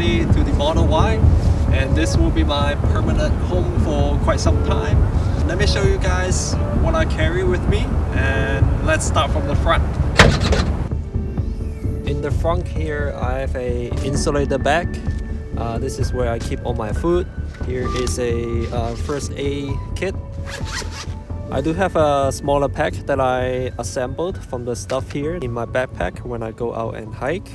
officially to the Model Y, and this will be my permanent home for quite some time. Let me show you guys what I carry with me, and let's start from the front. In the front here, I have a insulator bag. This is where I keep all my food. Here is a first aid kit. I do have a smaller pack that I assembled from the stuff here in my backpack when I go out and hike.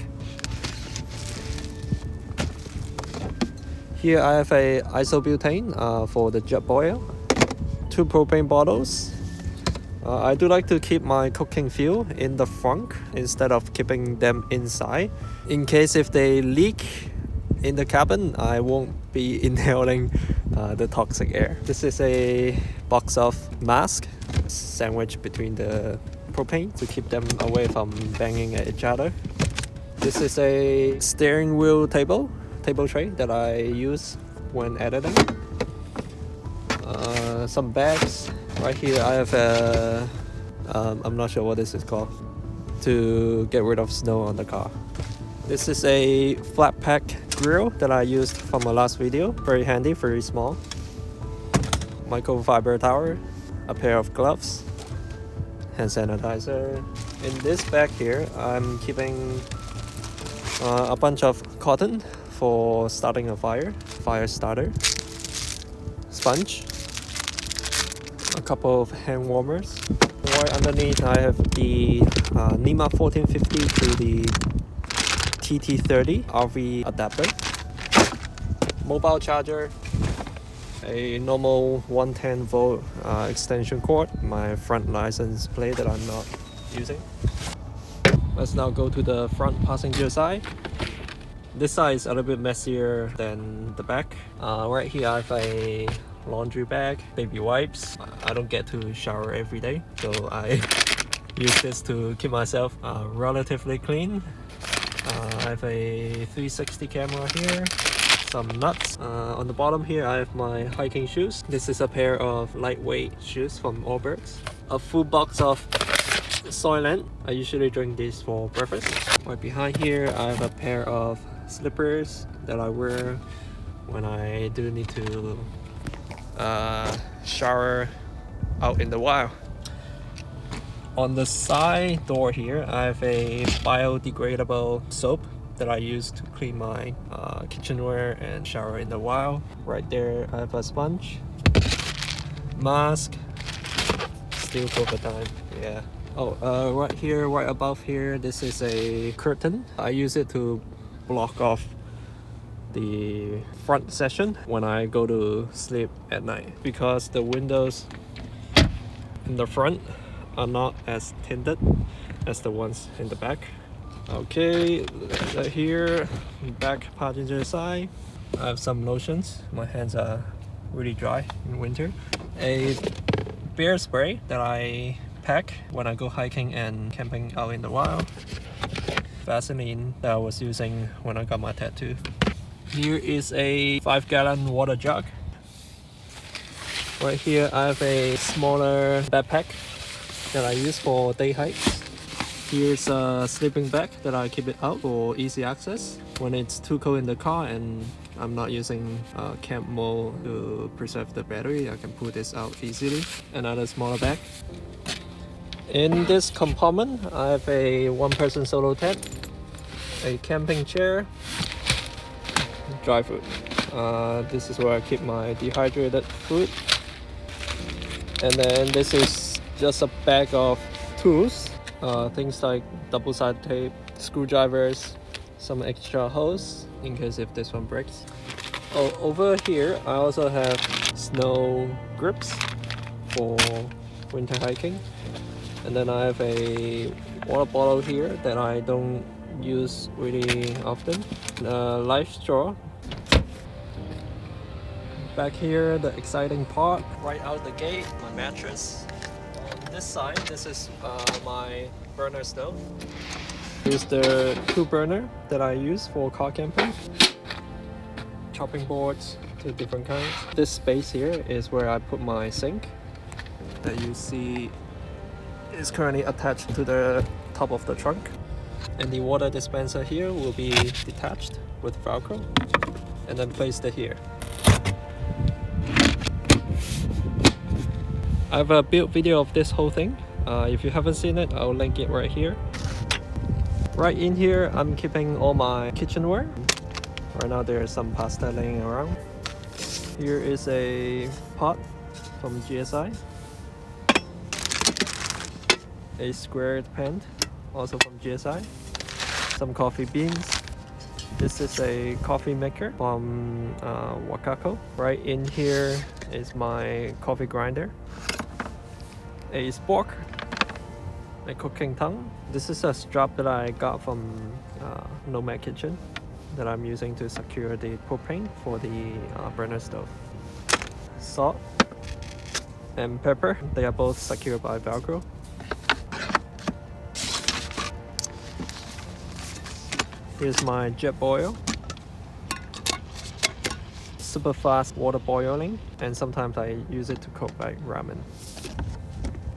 Here I have a isobutane for the jet boil, 2 propane bottles. I do like to keep my cooking fuel in the front instead of keeping them inside. In case if they leak in the cabin, I won't be inhaling the toxic air. This is a box of masks sandwiched between the propane to keep them away from banging at each other. This is a steering wheel table tray that I use when editing. Some bags. Right here I have a, I'm not sure what this is called, to get rid of snow on the car. This is a flat pack grill that I used from my last video. Very handy, very small. Microfiber towel, a pair of gloves, hand sanitizer. In this bag here, I'm keeping a bunch of cotton for starting a fire starter, sponge, a couple of hand warmers. Right underneath I have the NEMA 1450 to the TT30 RV adapter, mobile charger, a normal 110 volt extension cord, my front license plate that I'm not using. Let's now go to the front passenger side. This side is a little bit messier than the back. Right here I have a laundry bag, baby wipes. I don't get to shower every day, so I use this to keep myself relatively clean. I have a 360 camera here, some nuts. On the bottom here I have my hiking shoes. This is a pair of lightweight shoes from Allbirds. A full box of Soylent. I usually drink this for breakfast. Right behind here I have a pair of slippers that I wear when I do need to shower out in the wild. On the side door here I have a biodegradable soap that I use to clean my kitchenware and shower in the wild. Right there I have a sponge, mask, still COVID time, yeah. Oh, right here, right above here, this is a curtain. I use it to block off the front section when I go to sleep at night, because the windows in the front are not as tinted as the ones in the back. Okay, right here, back passenger side, I have some lotions. My hands are really dry in winter. A bear spray that I pack when I go hiking and camping out in the wild. Vaseline that I was using when I got my tattoo. Here is a 5-gallon water jug. Right here I have a smaller backpack that I use for day hikes. Here's a sleeping bag that I keep it out for easy access. When it's too cold in the car and I'm not using camp mode to preserve the battery, I can pull this out easily. Another smaller bag. In this compartment, I have a one-person solo tent, a camping chair, dry food. This is where I keep my dehydrated food. And then this is just a bag of tools, things like double-sided tape, screwdrivers, some extra hose in case if this one breaks. Oh, over here I also have snow grips for winter hiking. And then I have a water bottle here that I don't use really often. Life straw. Back here, the exciting part, right out the gate, my mattress. On this side, this is my burner stove. Here's the 2-burner that I use for car camping. Chopping boards, 2 different kinds. This space here is where I put my sink that you see is currently attached to the top of the trunk. And the water dispenser here will be detached with Velcro and then placed here. I have a build video of this whole thing. If you haven't seen it, I'll link it right here. Right in here, I'm keeping all my kitchenware. Right now there's some pasta laying around. Here is a pot from GSI. A squared pan, also from GSI. Some coffee beans. This is a coffee maker from Wakako. Right in here is my coffee grinder. A spork. A cooking tongue. This is a strap that I got from Nomad Kitchen that I'm using to secure the propane for the burner stove. Salt and pepper, they are both secured by Velcro. Here's my jet boil. Super fast water boiling, and sometimes I use it to cook like ramen.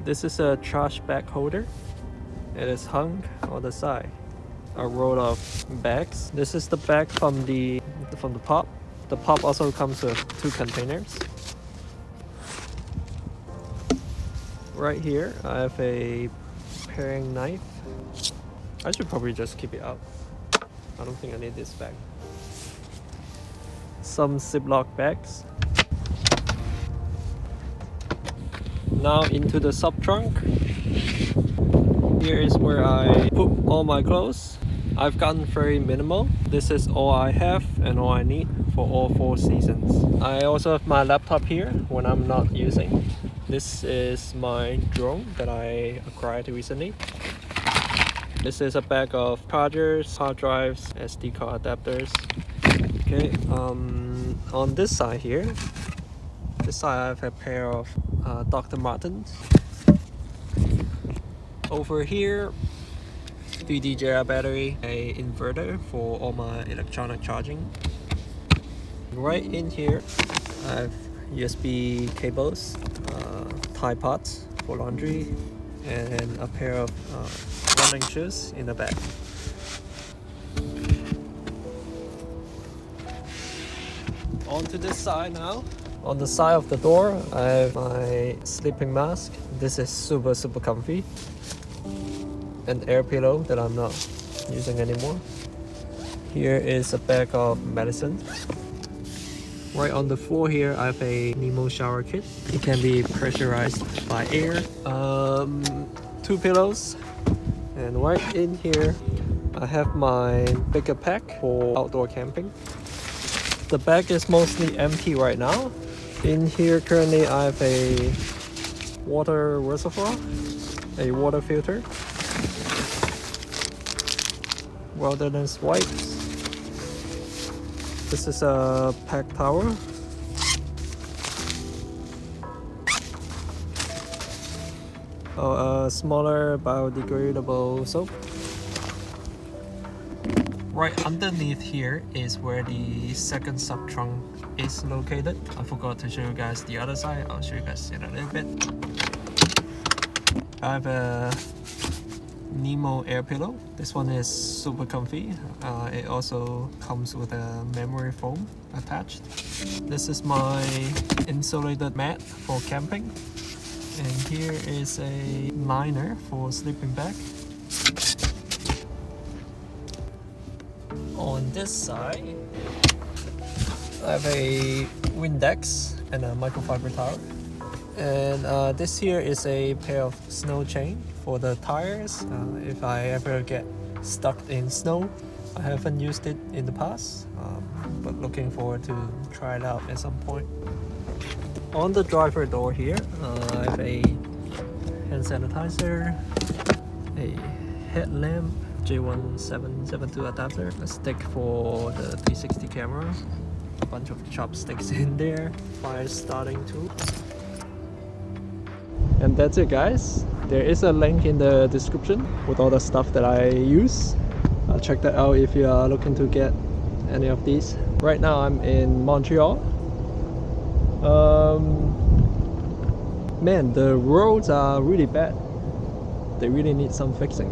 This is a trash bag holder. It is hung on the side. A roll of bags. This is the bag from the pop. The pop also comes with 2 containers. Right here, I have a paring knife. I should probably just keep it out. I don't think I need this bag. Some Ziploc bags. Now into the sub trunk. Here is where I put all my clothes. I've gotten very minimal. This is all I have and all I need for all 4 seasons. I also have my laptop here when I'm not using. This is my drone that I acquired recently. This is a bag of chargers, hard drives, SD card adapters. Okay, on this side here, I have a pair of Dr. Martens. Over here, 3 DJI battery, a inverter for all my electronic charging. Right in here, I have USB cables, Tide pods for laundry, and a pair of running shoes in the back. On to this side now. On the side of the door, I have my sleeping mask. This is super comfy. An air pillow that I'm not using anymore. Here is a bag of medicine. Right on the floor here, I have a Nemo shower kit. It can be pressurized by air. 2 pillows. And right in here, I have my bigger pack for outdoor camping. The bag is mostly empty right now. In here currently I have a water reservoir, a water filter, wilderness wipes. This is a pack towel. A smaller biodegradable soap. Right underneath here is where the second sub trunk is located. I forgot to show you guys the other side. I'll show you guys in a little bit. I have a Nemo air pillow. This one is super comfy. It also comes with a memory foam attached. This is my insulated mat for camping. And here is a liner for sleeping bag. On this side, I have a Windex and a microfiber towel. And this here is a pair of snow chain for the tires. If I ever get stuck in snow, I haven't used it in the past, but looking forward to try it out at some point. On the driver door here, I have a hand sanitizer, a headlamp, J1772 adapter, a stick for the 360 camera, a bunch of chopsticks in there, fire starting tool. And that's it guys. There is a link in the description with all the stuff that I use. Check that out if you are looking to get any of these. Right now I'm in Montreal. Man, the roads are really bad. They really need some fixing.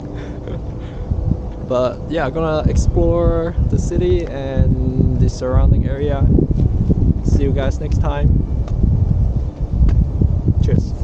But yeah, I'm gonna explore the city and the surrounding area. See you guys next time. Cheers.